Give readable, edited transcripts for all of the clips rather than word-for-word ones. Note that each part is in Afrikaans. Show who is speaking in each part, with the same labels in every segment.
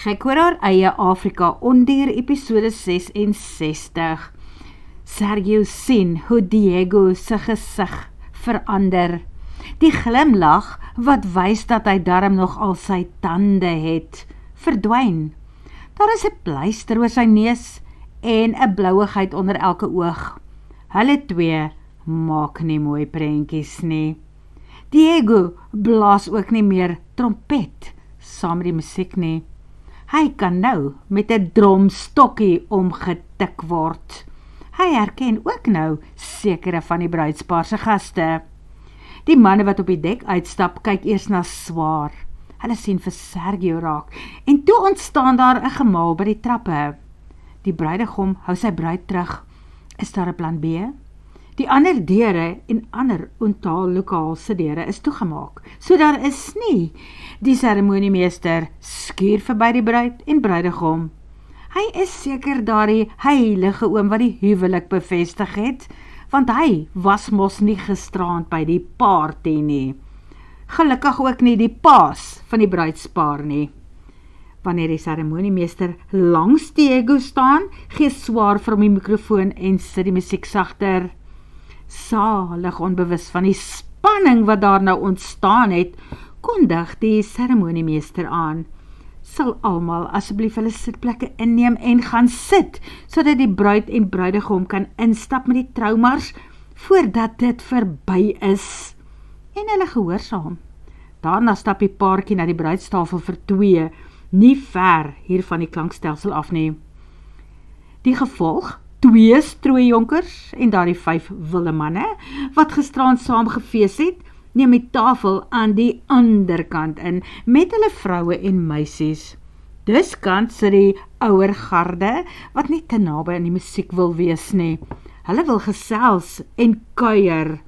Speaker 1: Kyk oor haar eie Afrika Ondier episode 66. Sergio sien hoe Diego sy gesig verander. Die glimlag wat wys dat hy darm nog al sy tande het, verdwyn. Daar is 'n pleister oor sy neus en 'n blouigheid onder elke oog. Hulle twee maak nie mooi prentjies nie. Diego blaas ook nie meer trompet saam met die musiek nie. Hy kan nou met 'n dromstokkie omgetik word. Hy herken ook nou sekere van die bruidspaar se gaste. Die manne wat op die dek uitstap, kyk eers na Swaar. Hulle sien vir Sergio raak en toe ontstaan daar 'n gemaal by die trappe. Die bruidegom hou sy bruid terug. Is daar 'n plan B? Die ander deure en ander ontaallokaal se deure is toegemaak, so daar is nie. Die seremoniemeester skuur verby die bruid en bruidegom. Hy is seker daardie heilige oom wat die huwelik bevestig het, want hy was mos nie gisterand by die party nie. Gelukkig ook nie die paas van die bruidspaar nie. Wanneer die seremoniemeester langs Diego staan, gee Swaar vir hom die mikrofoon en sit die musiek sagter. Salig onbewus van die spanning wat daar nou ontstaan het, kondig die seremoniemeester aan. Sal almal asseblief hulle sitplekke inneem en gaan sit, sodat die bruid en bruidegom kan instap met die troumars, voordat dit verby is. En hulle gehoorsaam. Daarna stap die paartjie na die bruidstafel vir 2, nie ver hier van die klankstelsel af nie. Die gevolg, 2 strooijonkers en daardie 5 wilde manne, wat gisterand saam gefees het, neem die tafel aan die ander kant in, met hulle vroue en meisies. Dus kant sit die ouer garde, wat nie te naby aan die musiek wil wees nie. Hulle wil gesels en kuier.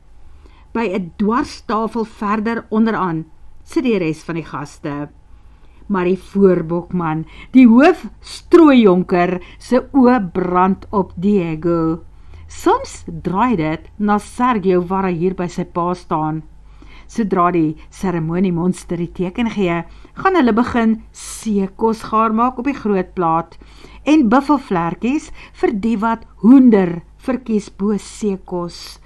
Speaker 1: By 'n dwarstafel verder onderaan sit die res van die gaste. Maar die voorbokman, die hoofstrooijonker, se oë brand op Diego. Soms draai dit na Sergio waar hy hier by sy pa staan. Sodra die seremoniemonster die teken gee, gaan hulle begin seekos gaar maak op die groot plaat en buffelvlerkies vir die wat hoender verkies bo seekos.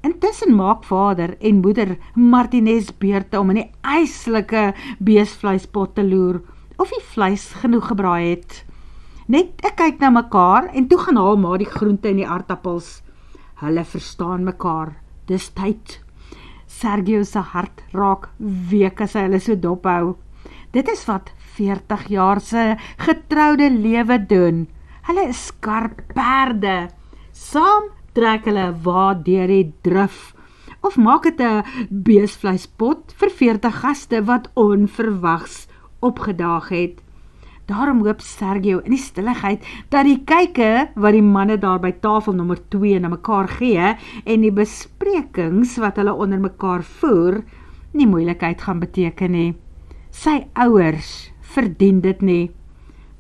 Speaker 1: Intussen maak vader en moeder Martinez beurte om in die yslike beesvleispot te loer, of die vleis genoeg gebraai het. Net ek kyk na mekaar en toe gaan haal maar die groente en die aardappels. Hulle verstaan mekaar, dis tyd. Sergio se hart raak week as hy hulle so dop hou. Dit is wat 40 jaar se getroude lewe doen. Hulle is skarp perde. Saam trek hulle waar deur die drif, of maak dit 'n beesvleispot vir 40 gaste wat onverwags opgedaag het. Daarom hoop Sergio in die stilligheid dat die kyke wat die manne daar by tafel nommer 2 na mekaar gee en die besprekings wat hulle onder mekaar voer, nie moeilikheid gaan beteken nie. Sy ouers verdien dit nie,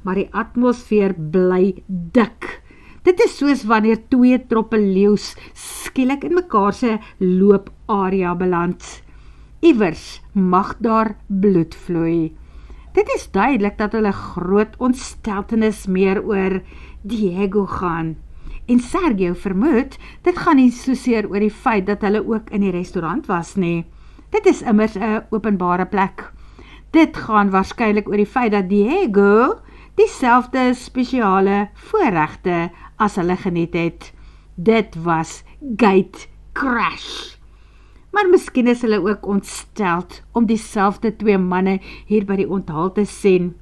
Speaker 1: maar die atmosfeer bly dik. Dit is soos wanneer 2 troppe leeu's skielik in mekaar se looparea beland. Iewers mag daar bloed vloei. Dit is duidelik dat hulle groot ontsteltenis meer oor Diego gaan. En Sergio vermoed, dit gaan nie soseer oor die feit dat hulle ook in die restaurant was nie. Dit is immers 'n openbare plek. Dit gaan waarskynlik oor die feit dat Diego dieselfde spesiale voorregte as hulle geniet het. Dit was gate crash. Maar miskien is hulle ook ontsteld om dieselfde 2 manne hier by die onthaal te sien.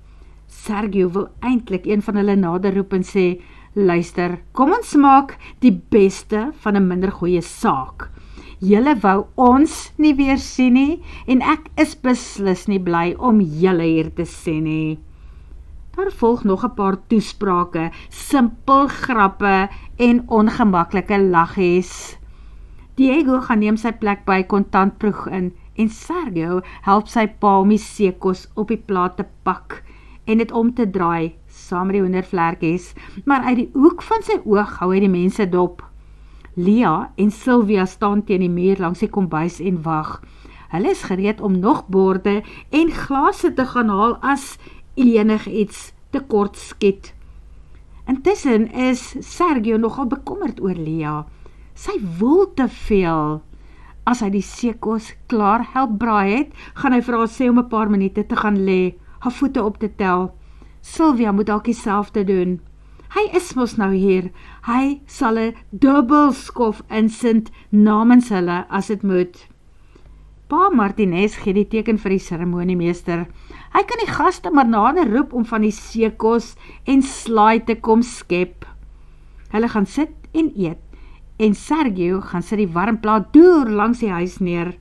Speaker 1: Sergio wil eintlik een van hulle nader roep en sê, luister, kom ons maak die beste van 'n minder goeie saak. Julle wou ons nie weer sien nie, en ek is beslis nie bly om julle hier te sien nie. Daar volg nog 'n paar toesprake, simpel grappe en ongemaklike laggies. Diego gaan neem sy plek by kontantproeg in en Sergio help sy pa om die seekos op die plaat te pak en dit om te draai, saam met die hoendervlerkies, maar uit die hoek van sy oog hou hy die mense dop. Lia en Sylvia staan teen die muur langs die kombuis en wag. Hulle is gereed om nog borde en glase te gaan haal as enig iets tekort skiet. Intussen is Sergio nogal bekommerd oor Lia. Sy woel te veel. As hy die seekos klaar help braai het, gaan hy vir haar sê om 'n paar minute te gaan lê, haar voete op te tel. Sylvia moet dalk dieselfde doen. Hy is mos nou hier. Hy sal 'n dubbelskof insit namens hulle as dit moet. Pa Martinez gee die teken vir die seremoniemeester. Hy kan die gaste maar nader roep om van die seekos en slaai te kom skep. Hulle gaan sit en eet, en Sergio gaan sit die warm plaat deur langs die huis neer.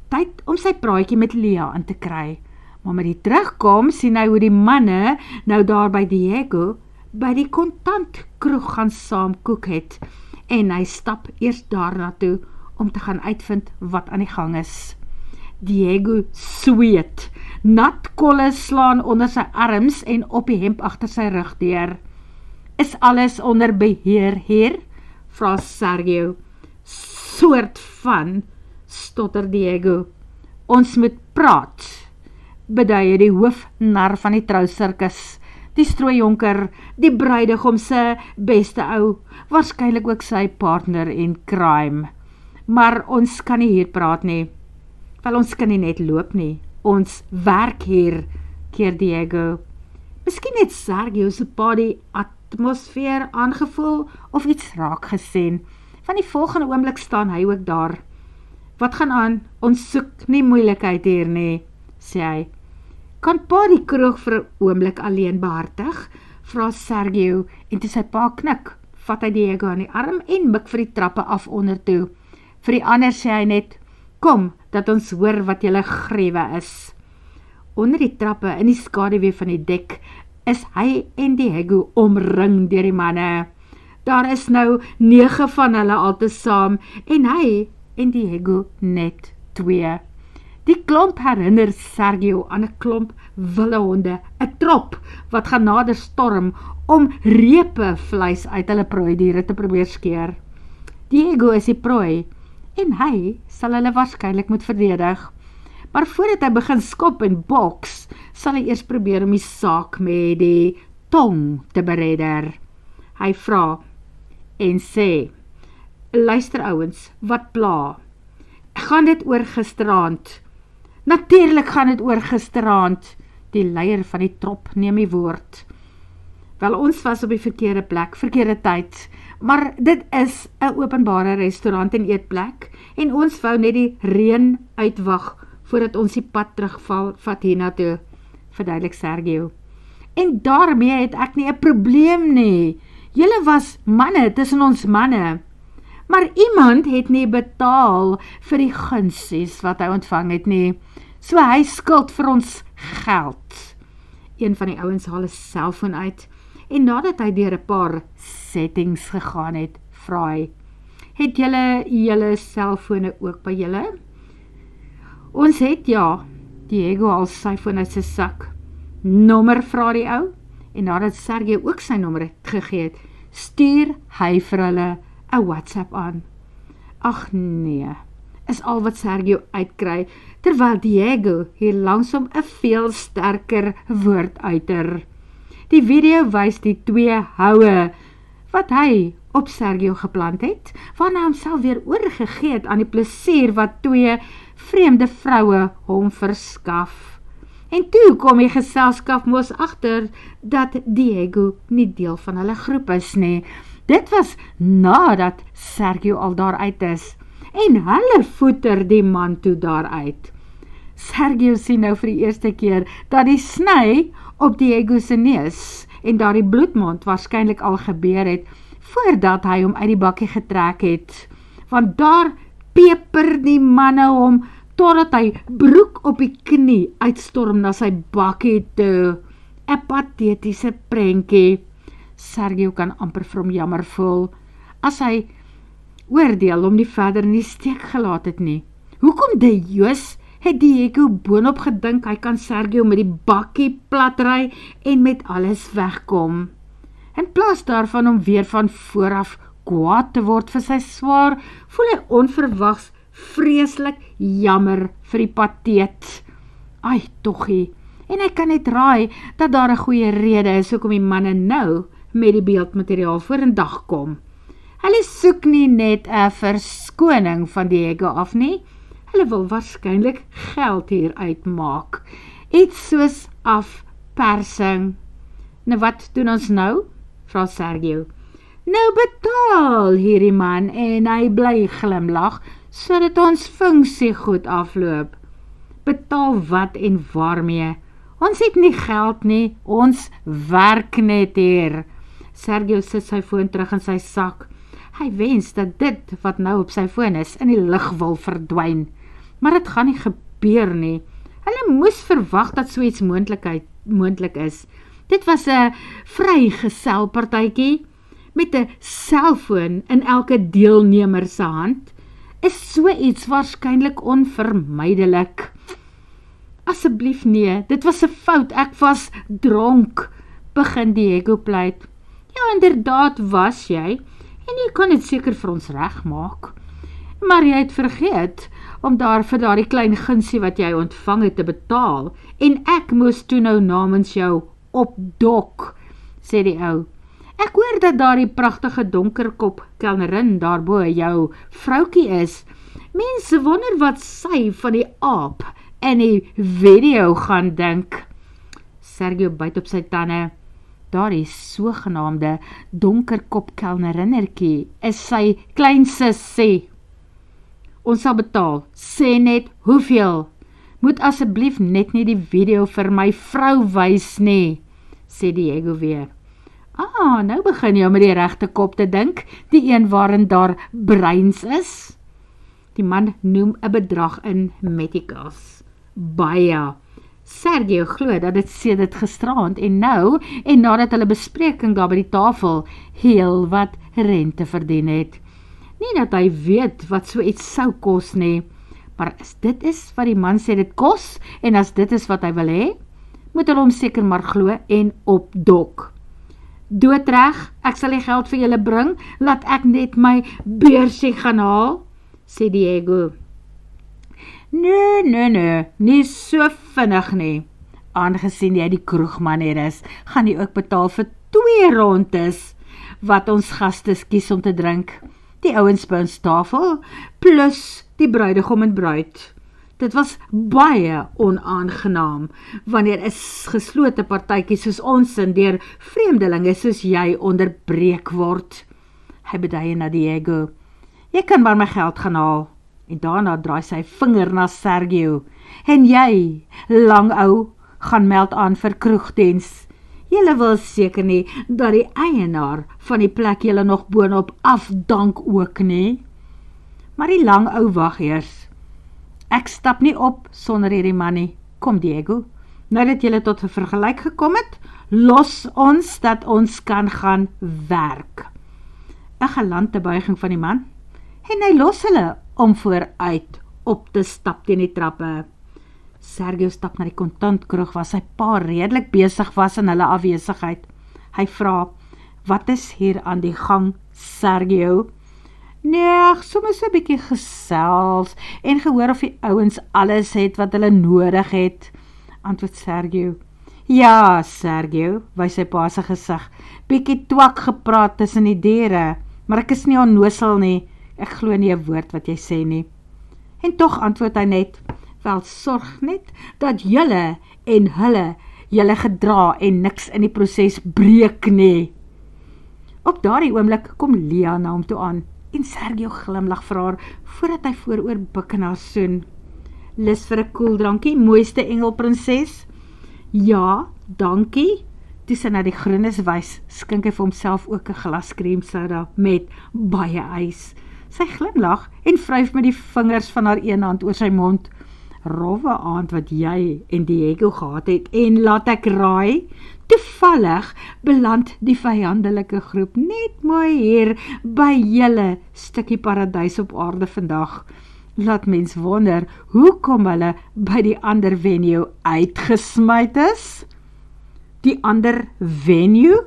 Speaker 1: Tyd om sy praatjie met Lia in te kry. Maar met die terugkom sien hy hoe die manne nou daar by Diego by die kontant kroeg gaan saam koek het, en hy stap eers daarna toe om te gaan uitvind wat aan die gang is. Diego sweet, nat kolle slaan onder sy arms en op die hemp agter sy rug deur. Is alles onder beheer hier? Vra Sergio. Soort van, stotter Diego. Ons moet praat, beduie die hoofnar van die trousirkus, die strooijonker, die bruidegom se beste ou, waarskynlik ook sy partner in crime. Maar ons kan nie hier praat nie. Wel, ons kan nie net loop nie. Ons werk hier, keer Diego. Miskien het Sergio se pa die atmosfeer aangevoel of iets raak gesien. Van die volgende oomblik staan hy ook daar. Wat gaan aan? Ons soek nie moeilikheid hier nie, sê hy. Kan pa die kroeg vir 'n oomblik alleen behartig? Vra Sergio, en toe sy pa knik, vat hy Diego aan die arm en mik vir die trappe af onder toe. Vir die ander sê hy net, kom, dat ons hoor wat julle grewe is. Onder die trappe in die skaduwee van die dek is hy en Diego omring deur die manne. Daar is nou 9 van hulle al te saam en hy en Diego net 2. Die klomp herinner Sergio aan 'n klomp wilde honde, 'n trop wat gaan nader storm om repe vleis uit hulle prooidiere te probeer skeer. Diego is die prooi en hy sal hulle waarskynlik moet verdedig. Maar voordat hy begin skop en boks, sal hy eers probeer om die saak met die tong te beredder. Hy vra en sê, luister ouens, wat pla? Gaan dit oor gisteraand? Natuurlik gaan dit oor gisteraand. Die leier van die trop neem die woord. Wel, ons was op die verkeerde plek, verkeerde tyd, maar dit is 'n openbare restaurant en eetplek, en ons wou net die reën uitwag, voordat ons die pad terugval vat hiernatoe, verduidelik Sergio. En daarmee het ek nie 'n probleem nie. Julle was manne tussen ons manne. Maar iemand het nie betaal vir die gunsies wat hy ontvang het nie. So hy skuld vir ons geld. Een van die ouens haal 'n selfoon uit en nadat hy deur 'n paar settings gegaan het, vra hy, het julle selfone ook by julle? Ons het ja. Diego haal sy foon uit sy sak. Nommer, vra die ou, en nadat Sergio ook sy nommer gegee het, stuur hy vir hulle 'n WhatsApp aan. Ag nee, is al wat Sergio uitkry, terwyl Diego hier langsom 'n veel sterker woord uiter. Die video wys die 2 houe wat hy op Sergio geplant het, waarna homself weer oorgegee het aan die plesier wat 2 vreemde vroue hom verskaf. En toe kom die geselskap mos agter dat Diego nie deel van hulle groep is nie. Dit was nadat Sergio al daar uit is, en hulle voeter die man toe daar uit. Sergio sien nou vir die eerste keer dat die sny op Diego se neus en daar die bloedmond waarskynlik al gebeur het, voordat hy hom uit die bakkie getrek het. Want daar peper die manne hom, totdat hy broek op die knie uitstorm na sy bakkie toe. 'n Patetiese prentjie. Sergio kan amper vir hom jammer voel, as hy oordeel om nie verder in die steek gelaat het nie. Hoekom die Joos het Diego boonop gedink hy kan Sergio met die bakkie platry en met alles wegkom? In plaas daarvan om weer van vooraf kwaad te word vir sy swaar, voel hy onverwags vreeslik jammer vir die pateet. Ai, togie, En hy kan net raai dat daar 'n goeie rede is hoekom die manne nou met die beeldmateriaal vorendag kom. Hulle soek nie net 'n verskoning van Diego af nie, hulle wil waarskynlik geld hier uitmaak. Iets soos afpersing. Nou wat doen ons nou? Vra Sergio. Nou betaal hierdie man en hy bly glimlag, sodat ons funksie goed afloop. Betaal wat en waarmee? Ons het nie geld nie, ons werk net hier. Sergio sit sy foon terug in sy sak. Hy wens dat dit wat nou op sy foon is, in die lug wil verdwyn. Maar dit gaan nie gebeur nie. Hulle moes verwag dat so iets moontlik is. Dit was 'n vrygeselpartytjie met 'n selfoon in elke deelnemer se hand. Is so iets waarskynlik onvermydelik. Asseblief nee, dit was 'n fout, ek was dronk, begin Diego pleit. Ja, inderdaad was jy, en jy kan dit seker vir ons regmaak. Maar jy het vergeet om vir daardie klein gunsie wat jy ontvang het te betaal, en ek moes toe nou namens jou opdok, sê die ou. Ek hoor dat daardie pragtige donkerkop kelnerin daarbo jou vroukie is. Mense wonder wat sy van die aap en die video gaan dink. Sergio byt op sy tande. Daardie sogenaamde donkerkop kelnerinnertjie is sy kleinsus sê. Ons sal betaal, sê net hoeveel. Moet asseblief net nie die video vir my vrou wys nie, sê Diego weer. Nou begin jy met die regte kop te dink, die een waarin daar breins is. Die man noem 'n bedrag in meticals. Baie. Sergio glo dat dit sedert gisterand en nou, en nadat hulle bespreking daar by die tafel, heel wat rente verdien het. Nie dat hy weet wat so iets sou kos nie, maar as dit is wat die man sê dit kos, en as dit is wat hy wil hê, moet hulle hom seker maar glo en opdok. Doodreg, ek sal die geld vir julle bring, laat ek net my beursie gaan haal, sê Diego. Nee, nie so vinnig nie. Aangesien jy die kroegmaneer is, gaan jy ook betaal vir 2 rondes, wat ons gastes kies om te drink. Die ouens by ons tafel, plus die bruidegom en bruid. Dit was baie onaangenaam, wanneer 'n geslote partytjie soos ons en deur vreemdelinge soos jy onderbreek word. Hy beduie na Diego. Jy kan maar my geld gaan haal. En daarna draai sy vinger na Sergio. En jy, lang ou, gaan meld aan vir kroegdiens. Julle wil seker nie dat die eienaar van die plek julle nog boonop afdank ook nie. Maar die lang ou wag eers. Ek stap nie op sonder hierdie man nie. Kom Diego, nou dat julle tot 'n vergelyk gekom het, los ons dat ons kan gaan werk. 'n galante buiging van die man, en hy los hulle om vooruit op te stap teen die trappe. Sergio stap na die kontantkroeg waar sy pa redelik besig was in hulle afwesigheid. Hy vra, wat is hier aan die gang, Sergio? Nee, soms 'n bietjie gesels en gehoor of die ouens alles het wat hulle nodig het, antwoord Sergio. Ja, Sergio, wys sy pa se gesig, bietjie twak gepraat tussen die deure, maar ek is nie onnosel nie, ek glo nie 'n woord wat jy sê nie. En tog antwoord hy net, wel sorg net dat julle en hulle julle gedra en niks in die proses breek nie. Op daardie oomblik kom Lia na hom toe aan, en Sergio glimlag vir haar, voordat hy vooroor buk en haar soen. Lus vir 'n koeldrankie, mooiste engelprinses? Ja, dankie. Toe sy na die groenes wys, skink hy vir homself ook 'n glas kreemsoda met baie ys. Sy glimlag en vryf met die vingers van haar een hand oor sy mond. Rowwe aand wat jy en Diego gehad het, en laat ek raai, toevallig beland die vyandelike groep net mooi hier by julle stukkie paradys op aarde vandag. Laat mens wonder, hoe kom hulle by die ander venue uitgesmyt is? Die ander venue?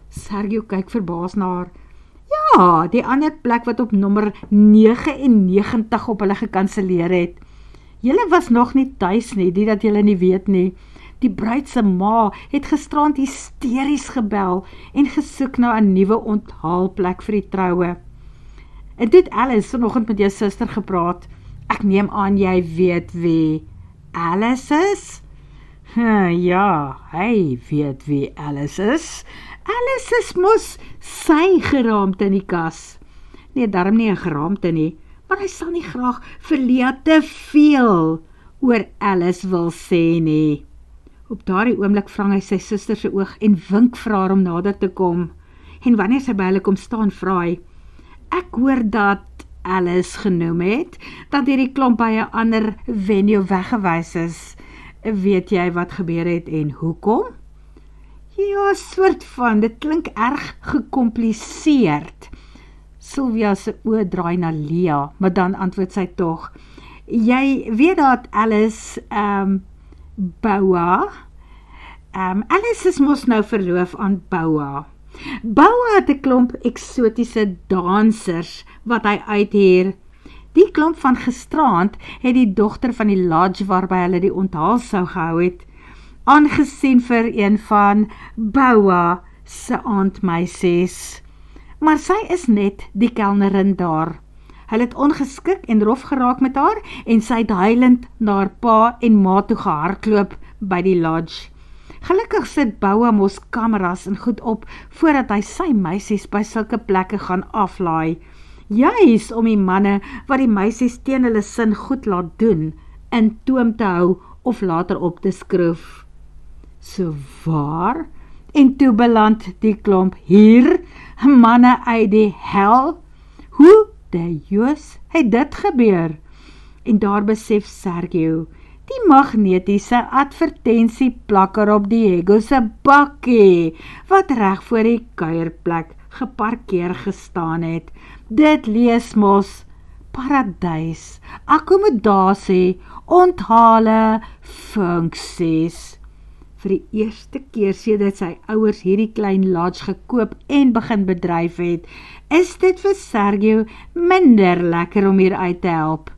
Speaker 1: Sergio kyk verbaas na haar. Ja, die ander plek wat op nommer 99 op hulle gekanseleer het. Julle was nog nie tuis nie, die dat julle nie weet nie. Die bruid se ma het gisterand hysteries gebel en gesoek na 'n nuwe onthaalplek vir die troue. En toe het Alice vanoggend met jou suster gepraat. Ek neem aan jy weet wie Alice is? Ja, hy weet wie Alice is. Alice is mos sy geraamte in die kas. Nee, daarom nie 'n geraamte nie, maar hy sal nie graag vir Lia te veel oor Alice wil sê nie. Op daardie oomblik vang hy sy suster se oog en wink vir haar om nader te kom. En wanneer sy by hulle kom staan, vra hy, ek hoor dat Alice genoem het, dat hierdie klomp by 'n ander venue weggewys is. Weet jy wat gebeur het en hoekom? Ja, soort van, dit klink erg gekompliseerd. Sylvia se oë draai na Lia, maar dan antwoord sy tog, jy weet dat Alice, Boua, Alice is mos nou verloof aan Boua. Boua het 'n klomp eksotiese dansers wat hy uithuur. Die klomp van gisterand het die dogter van die lodge waarby hulle die onthaal sou gehou het, aangesien vir een van Boua se aandmeisies. Maar sy is net die kelnerin daar. Hulle het ongeskik en rof geraak met haar en sy het huilend na haar pa en ma toe gehardloop by die lodge. Gelukkig sit Boua mos kameras en goed op voordat hy sy meisies by sulke plekke gaan aflaai. Juis om die manne wat die meisies teen hulle sin goed laat doen, in toom te hou of later op te skroef. So waar? En toe beland die klomp hier, manne uit die hel. Hoe die Joos het dit gebeur? En daar besef Sergio, die magnetiese advertensieplakker op Diego se bakkie, wat reg voor die kuierplek geparkeer gestaan het. Dit lees mos paradys, akkommodasie, onthale, funksies. Vir die eerste keer sedert sy ouers hierdie klein lodge gekoop en begin bedryf het, is dit vir Sergio minder lekker om hier uit te help.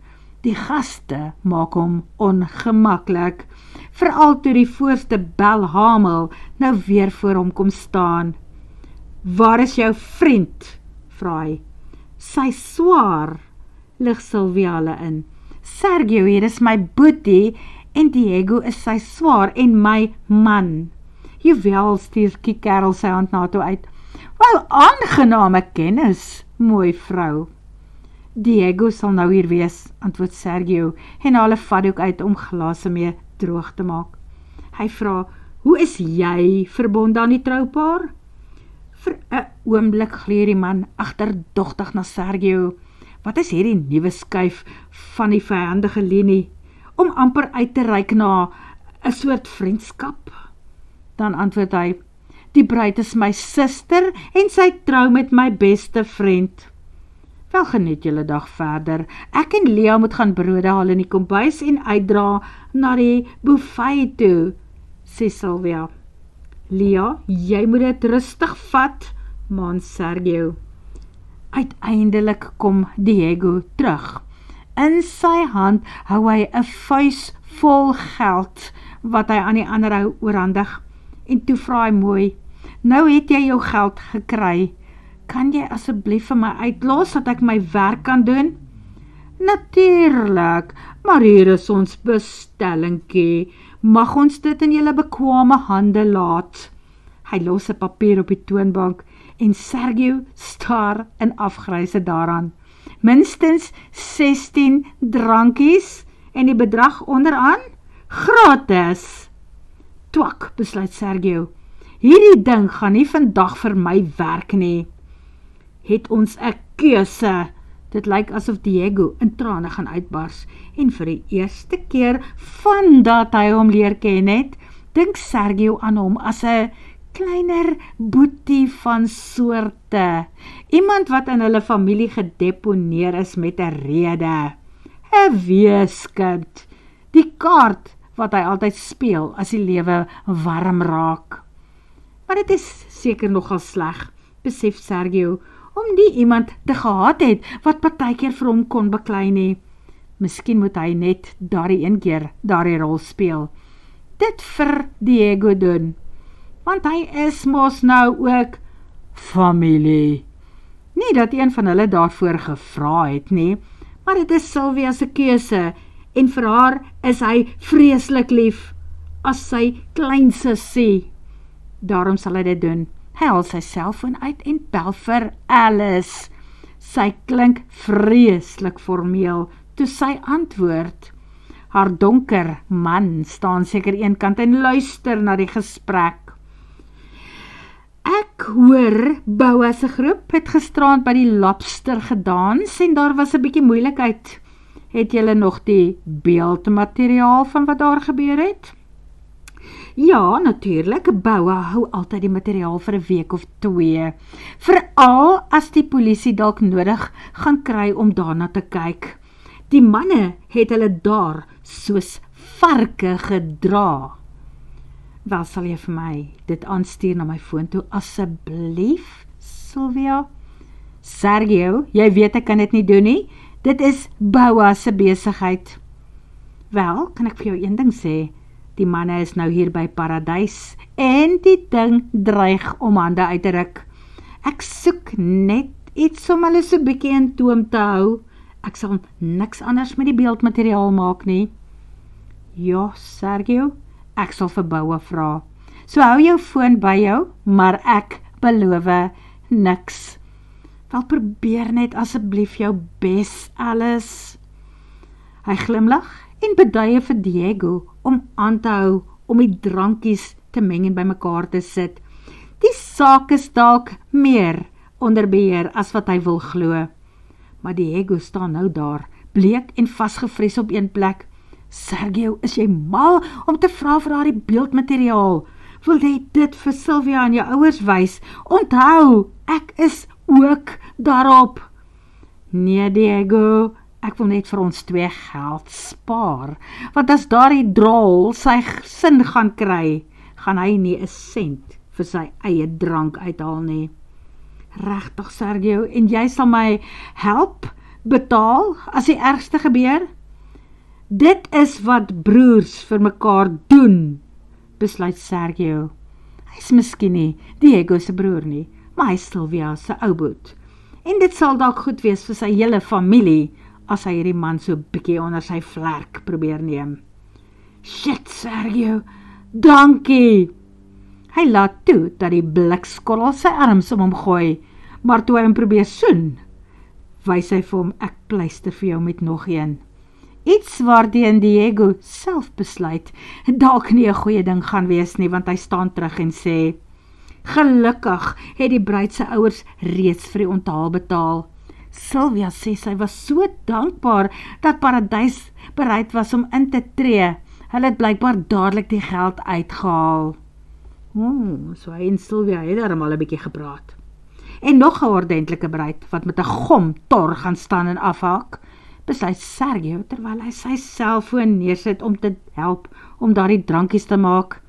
Speaker 1: Die gaste maak hom ongemaklik, veral toe die voorste belhamel nou weer voor hom kom staan. Waar is jou vriend? Vra hy. Sy swaar, lig Sylvia hulle in. Sergio, hier is my boetie, en Diego is sy swaar en my man. Jawel, stuur die kerel sy hand na toe uit. Wel, aangename kennis, mooi vrou. Diego sal nou hier wees, antwoord Sergio, en haal 'n vatdoek uit om glase mee droog te maak. Hy vra, hoe is jy verbonde aan die troupaar? Vir 'n oomblik gleer die man agterdogtig na Sergio. Wat is hierdie nuwe skuif van die vyandige linie, om amper uit te reik na 'n soort vriendskap? Dan antwoord hy, die bruid is my suster en sy trou met my beste vriend. Wel, geniet julle dag verder. Ek en Lia moet gaan brode haal in die kombuis en uitdra na die buffet toe, sê Sylvia. Lia, jy moet dit rustig vat, maan Sergio. Uiteindelik kom Diego terug. In sy hand hou hy 'n vuis vol geld, wat hy aan die ander hou oorhandig. En toe vra hy mooi, nou het jy jou geld gekry, kan jy asseblief vir my uitlos, dat ek my werk kan doen? Natuurlik, maar hier is ons bestellingkie, mag ons dit in julle bekwame hande laat? Hy los 'n papier op die toonbank, en Sergio staar in afgryse daaraan. Minstens 16 drankies, en die bedrag onderaan, gratis. Twak, besluit Sergio, hierdie ding gaan nie vandag vir my werk nie. Het ons 'n keuse? Dit lyk asof Diego in trane gaan uitbars, en vir die eerste keer vandat hy hom leer ken het, dink Sergio aan hom as 'n kleiner boetie van soorte, iemand wat in hulle familie gedeponeer is met 'n rede, 'n weeskind, die kaart wat hy altyd speel as die lewe warm raak. Maar dit is seker nogal sleg, besef Sergio, om nie iemand te gehad het wat partykeer vir hom kon beklei nie. Miskien moet hy net daardie een keer daardie rol speel. dit vir Diego doen, want hy is mos nou ook familie. Nie dat een van hulle daarvoor gevra het nie, maar dit is Sylvia se keuse, en vir haar is hy vreeslik lief, as sy kleinsussie. Daarom sal hy dit doen. Hy haal sy selfoon uit en bel vir Alice. Sy klink vreeslik formeel, toe sy antwoord. Haar donker man staan seker eenkant en luister na die gesprek. Ek hoor, Boua se groep het gisterand by die Lobster gedans en daar was 'n bietjie moeilikheid. Het julle nog die beeldmateriaal van wat daar gebeur het? Ja, natuurlik, Boua hou altyd die materiaal vir 'n week of 2. Veral as die polisie dalk nodig gaan kry om daarna te kyk. Die manne het hulle daar soos varke gedra. Wel, sal jy vir my dit aanstuur na my foon toe, asseblief, Sylvia? Sergio, jy weet ek kan dit nie doen nie. Dit is Boua se besigheid. Wel, kan ek vir jou een ding sê? Die manne is nou hier by Paradys en die ding dreig om hande uit te ruk. Ek soek net iets om hulle so bietjie in toom te hou. Ek sal niks anders met die beeldmateriaal maak nie. Ja, Sergio, ek sal vir Boua vra. So hou jou foon by jou, maar ek beloof niks. Wel, probeer net asseblief jou bes, Alice. Hy glimlag en beduie vir Diego om aan te hou om die drankies te meng en by mekaar te sit. Die saak is dalk meer onder beheer as wat hy wil glo. Maar Diego staan nou daar, bleek en vasgevries op een plek. Sergio, is jy mal om te vra vir haar die beeldmateriaal? Wil jy dit vir Sylvia en jou ouers wys? Onthou, ek is ook daarop. Nee, Diego, ek wil net vir ons 2 geld spaar, want as daardie drol sy sin gaan kry, gaan hy nie 'n sent vir sy eie drank uithaal nie. Regtig, Sergio, en jy sal my help betaal as die ergste gebeur? Dit is wat broers vir mekaar doen, besluit Sergio. Hy is miskien nie Diego se broer nie, maar hy is Sylvia se ouboet. En dit sal dalk goed wees vir sy hele familie, as hy hierdie man so bietjie onder sy vlerk probeer neem. Shit, Sergio, dankie! Hy laat toe dat die blikskorrel sy arms om hom gooi, maar toe hy hom probeer soen, wys hy vir hom, ek pleister vir jou met nog een. Iets waarteen Diego self besluit, dalk nie 'n goeie ding gaan wees nie, want hy staan terug en sê, gelukkig het die bruid se ouers reeds vir die onthaal betaal. Sylvia sê sy was so dankbaar dat Paradys bereid was om in te tree. Hulle het blykbaar dadelik die geld uitgehaal. So hy en Sylvia het daarom al 'n bietjie gepraat. En nog 'n ordentlike bruid wat met 'n gomtor gaan staan en afhaak, besluit Sergio terwyl hy sy selfoon neersit om te help om daardie drankies te maak.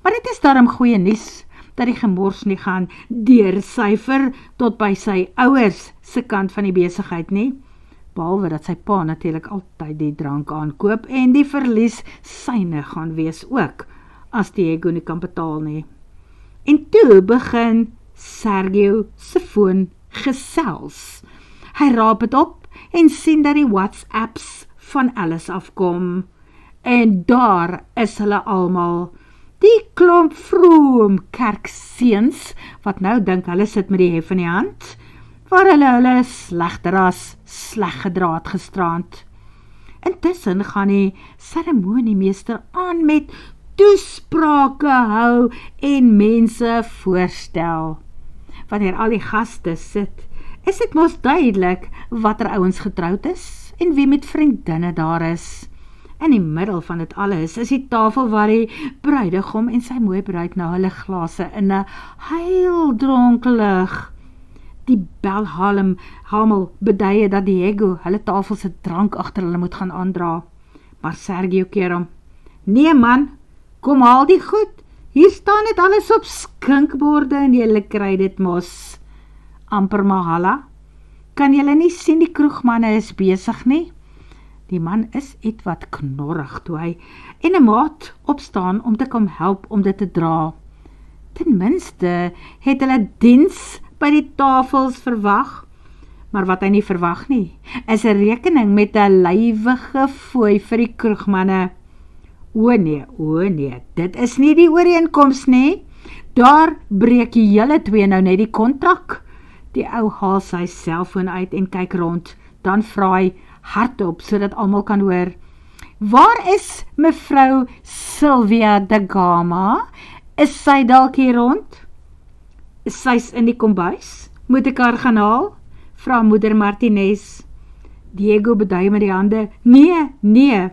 Speaker 1: Maar dit is daarom goeie nuus dat die gemors nie gaan deursyfer tot by sy ouers se kant van die besigheid nie, behalwe dat sy pa natuurlik altyd die drank aankoop en die verlies syne gaan wees ook, as Diego nie kan betaal nie. En toe begin Sergio se foon gesels. Hy raap dit op en sien dat die WhatsApps van Alice afkom. En daar is hulle almal, die klomp vroom kerkseuns, wat nou dink hulle sit met die hef in die hand, waar hulle slegter as sleg gedra het gisterand. Intussen gaan die seremoniemeester aan met toesprake hou en mense voorstel. Wanneer al die gaste sit, is dit mos duidelik watter ouens getroud is en wie met vriendinne daar is. In die middel van dit alles is die tafel waar die bruidegom en sy mooi bruid nou hulle glase in 'n heildronk lig. Die belhamel beduie dat Diego hulle tafel se drank agter hulle moet gaan aandra. Maar Sergio keer hom. Nee man, kom haal die goed. Hier staan dit alles op skinkborde en julle kry dit mos. Amper Mahala. Kan julle nie sien die kroegmanne is besig nie? Die man is ietwat knorrig toe hy en 'n maat opstaan om te kom help om dit te dra. Ten minste het hulle diens by die tafels verwag, maar wat hy nie verwag nie, is 'n rekening met 'n lywige fooi vir die kroegmanne. O nee, dit is nie die ooreenkoms nie. Daar breek die hele twee nou net die kontrak. Die ou haal sy selfoon uit en kyk rond, dan vra hy hardop sodat almal kan hoor. Waar is mevrou Sylvia de Gama? Is sy dalk hier rond? Sy's in die kombuis? Moet ek haar gaan haal? Vra moeder Martinez. Diego bedui met die hande. Nee.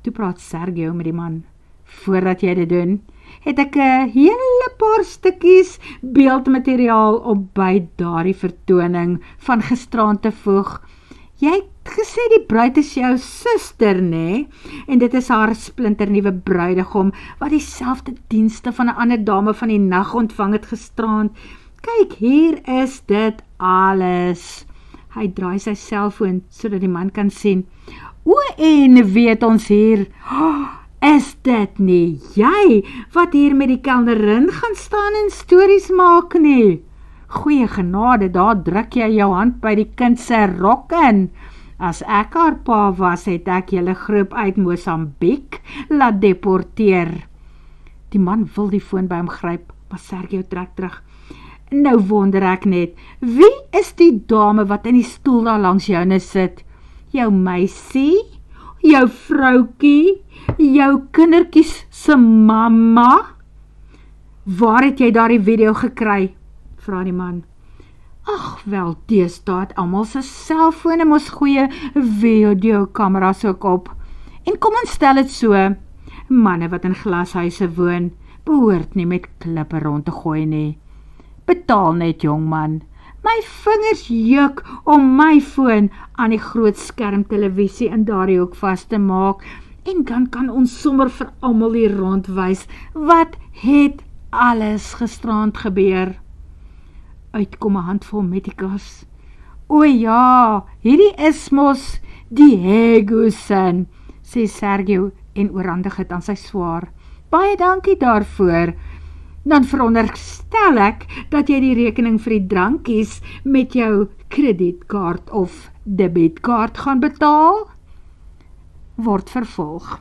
Speaker 1: Toe praat Sergio met die man. Voordat jy dit doen, het ek 'n hele paar stukkies beeldmateriaal op by daardie vertoning van gisteraand te voeg. Jy het gesê die bruid is jou suster, nê? En dit is haar splinternuwe bruidegom, wat dieselfde dienste van 'n ander dame van die nag ontvang het gisteraand. Kyk, hier is dit alles. Hy draai sy selfoon, sodat die man kan sien. O, en weet ons hier, is dit nie jy, wat hier met die kelnerin gaan staan en stories maak nie? Goeie genade, daar druk jy jou hand by die kind se rok in. As ek haar pa was, het ek julle groep uit Mosambiek laat deporteer. Die man wil die foon by hom gryp, maar Sergio trek terug. Nou wonder ek net, wie is die dame wat in die stoel daar langs joune sit? Jou meisie? Jou vroukie? Jou kindertjies se mamma? Waar het jy daardie video gekry? Vra die man. Ag wel, deesdae het almal se selfone mos goeie videokameras ook op. En kom ons stel dit so, manne wat in glashuise woon, behoort nie met klippe rond te gooi nie. Betaal net, jongman. My vingers juk om my foon aan die groot skerm televisie in daardie hoek vas te maak, en dan kan ons sommer vir almal hier rondwys, wat het alles gisterand gebeur. Uitkom 'n handvol metikas. O ja, hierdie is mos Diego se, sê Sergio en oorhandig het aan sy swaar. Baie dankie daarvoor. Dan veronderstel ek dat jy die rekening vir die drankies met jou kredietkaart of debitkaart gaan betaal. Word vervolg.